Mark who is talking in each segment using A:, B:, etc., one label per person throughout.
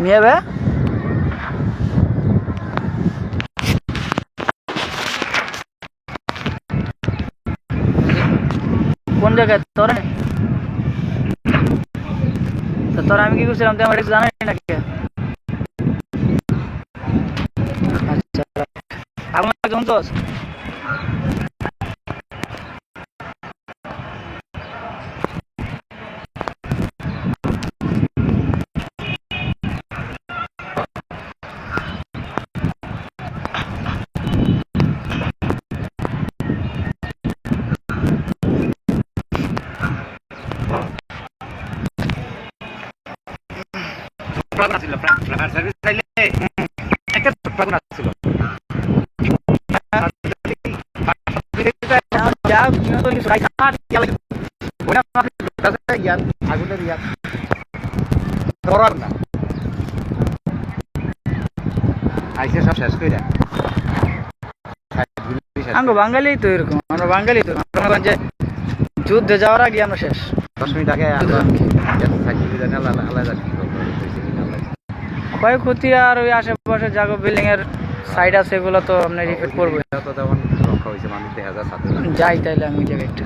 A: নিয়ে বে কোন জায়গায় তোরা তোরা আমি কি করছিলাম তুই আমার কিছু জানাই নাকি আচ্ছা আগুন কেমন তো বাঙালি তো এরকম আমরা বাঙালি তো যে যুদ্ধে যাওয়ার আগে আমরা শেষ
B: 10 মিনিট আগে
A: ক্ষয়ক্ষতি আর ওই আশেপাশে জাগো বিল্ডিং এর সাইড আছে এগুলো তো আপনি রিপোর্ট করবে
B: যেমন রক্ষা হয়েছে মানুষ 1000
A: যাই তাইলে আমি যাবে একটু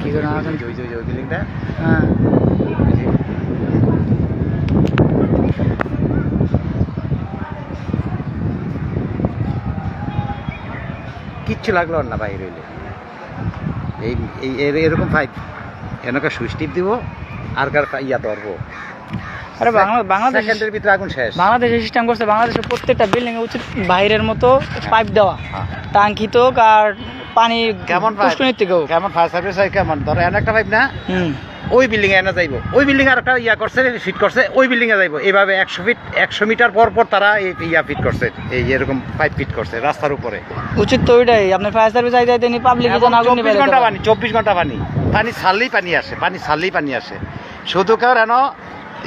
A: কি করে
B: ওই বিল্ডিংটা
A: হ্যাঁ
B: কিচ্ছু লাগলো না বাইরে হইলে এই এরকম ফাইভ এনেকে সুইচ টিপ দিব আর কার ইয়া ধরবো
A: আরে বাংলাদেশের
B: ভিতরে আগুন শেষ
A: বাংলাদেশে সিস্টেম করছে বাংলাদেশের প্রত্যেকটা বিল্ডিং এ উচিত বাইরের মতো পাইপ দেওয়া টাঙ্কি তো আর পানি
B: কেমন
A: পুষ্করিণীর থেকেও
B: কেমন ফায়ার সার্ভিস হয় কেমন ধরো একটা পাইপ না ওই বিল্ডিং এ এনে যাইব ওই বিল্ডিং আর একটা ইয়া করছে ফিট করছে ওই বিল্ডিং এ যাইব এইভাবে 100 মিটার পর পর তারা এই ইয়া ফিট করছে এই এরকম পাইপ ফিট করছে রাস্তার উপরে
A: উচিত তো ওইটাই আপনার ফায়ার সার্ভিস আইতে আইতে নি পাবলিক জন আগুন নিবে
B: 24 ঘন্টা পানি 24 ঘন্টা পানি ছাড়লেই পানি আসে শুধু কার এনো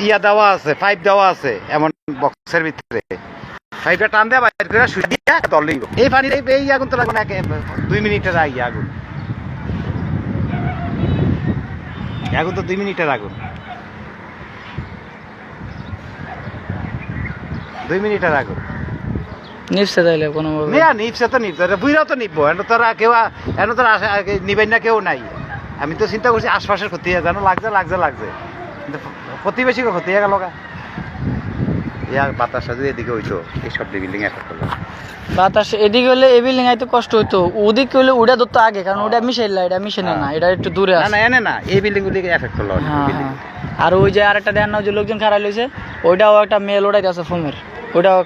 B: ইয়া দেওয়া আছে পাইপ দেওয়া আছে এমন বক্সের ভিতরে পাইপটা টান দেয়া বাইরে করে সুইচ দিয়ে দলই এই পানি এই আগুন তো লাগবে না 2 মিনিটের আগুন আগুন তো 2 মিনিটের আগুন 2 মিনিটের আগুন
A: নিপসে তাইলে কোনো
B: নিপসে তো নিপসে বুঝাও তো নিবো এন তোরা কেউ এন তোরা নিবেন না কেউ নাই আমি তো চিন্তা করছি আশপাশের ক্ষতি জানো লাগছে কিন্তু প্রতিবেশী ক্ষতি হয়ে গেল বাতাস যদি এদিকে হইতো এই সব বিল্ডিং এফেক্ট করলো
A: বাতাস এদিকে হলে এই বিল্ডিং আইতে কষ্ট হইতো ওদিকে হলে ওটা ধরতো আগে কারণ ওটা মিশাইলা এটা মিশানো না এটা একটু দূরে আছে
B: না এনে না এই বিল্ডিং গুলিকে এফেক্ট করলো
A: আর ওই যে আরেকটা দেন না যে লোকজন খারাপ লইছে ওইটাও একটা মেল ওটাইতেছে ফোমের ওইটাও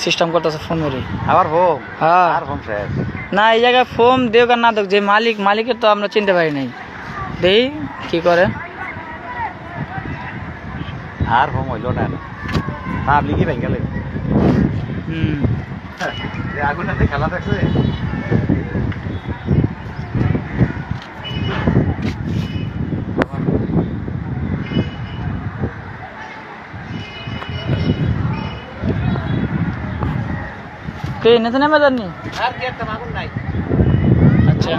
A: সিস্টেম করতেছে ফোমেরই
B: আবার হোম
A: হ্যাঁ
B: আর হোম শেষ
A: না এই জায়গায় ফোম দেও আর না দেখ যে মালিকের তো আমরা চিনতে পারি নাই দেই কি করে
B: আর হোম হইল না পাবলিকই ভেঙে গেলে আগুনটাতে খেলা দেখছে
A: কে নেতে নেমে যাননি
B: আর কি একটা আগুন নাই
A: আচ্ছা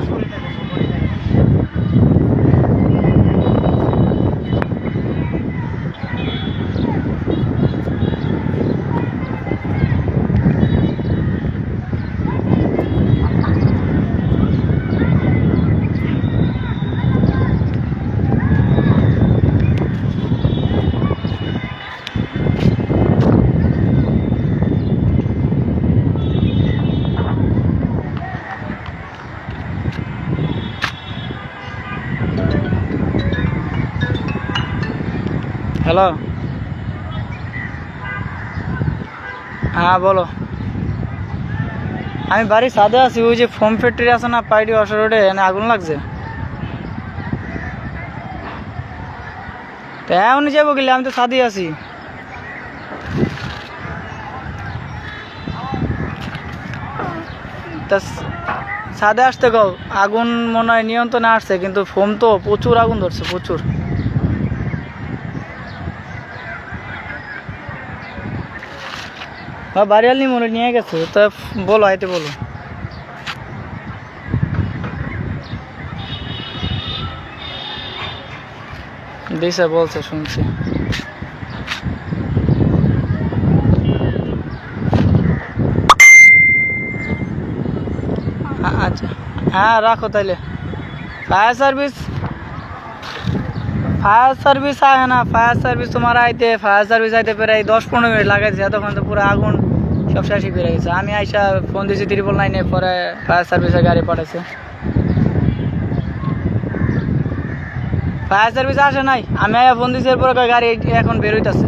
A: হ্যালো হ্যাঁ বলো আমি বাড়ি সাদে আছি ওই যে ফোম ফ্যাক্টরি আছে না পাইডি অসর রোডে এনে আগুন লাগছে তা এমনি যাবো গেলে আমি তো সাদে আছি তা সাদে আসতে গাও আগুন মনে হয় নিয়ন্ত্রণে আসছে কিন্তু ফোম তো প্রচুর আগুন ধরছে প্রচুর বাড়িয়ালি মনে নিয়ে গেছে তা বলো আইতে বলো দিশা বলছে শুনছি হ্যাঁ রাখো তাইলে। ফায়ার সার্ভিস আয় না, ফায়ার সার্ভিস তোমার আইতে প্রায় 10-15 মিনিট লাগাইছে, এতক্ষণ তো পুরো আগুন সব শেষই করে গেছে। আমি আইসা ফোন দিয়েছি 999-এ, পরে ফায়ার সার্ভিসের গাড়ি পাঠাইছে। ফায়ার সার্ভিস আসে নাই, আমি আইয়া ফোন দিয়েছি, এরপরে গাড়ি এখন বের হইতাছে।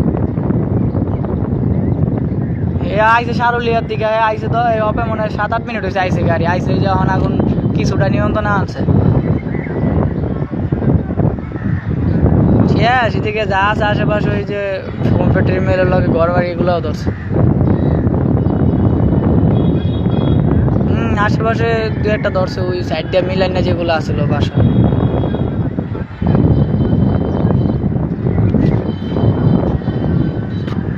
A: এ আইসে সারুলিয়ার দিকে আইসে, তো অপে মনে হয় 7-8 মিনিট হয়েছে আইসে গাড়ি, আইসে যখন আগুন কিছুটা নিয়ন্ত্রণে আনছে। সেদিকে যা আছে আশেপাশে, ওই যে ফোম ফ্যাক্টরি মেলের লগে ঘর বাড়ি এগুলোও ধরছে। আশেপাশে 2-1টা ধরছে, ওই সাইড দিয়ে মিলান না যেগুলো আছিল বাসা।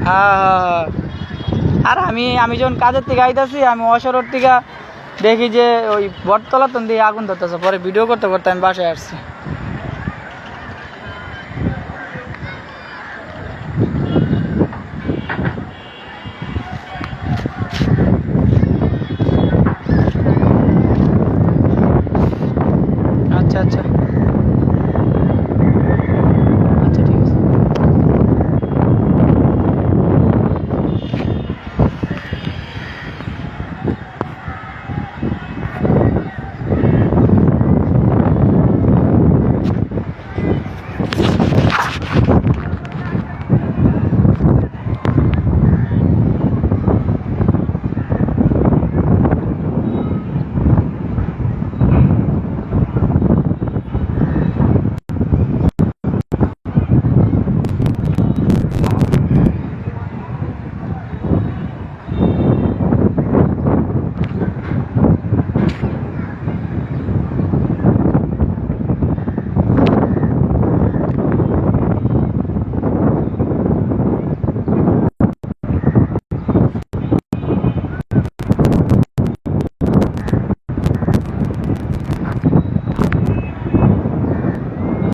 A: হ্যাঁ, আর আমি যখন কাজের থেকে আইতাছি, আমি অসরোর থেকে দেখি যে ওই বটতলা দিয়ে আগুন ধরতেছে, পরে ভিডিও করতে করতে আমি বাসায় আসছি।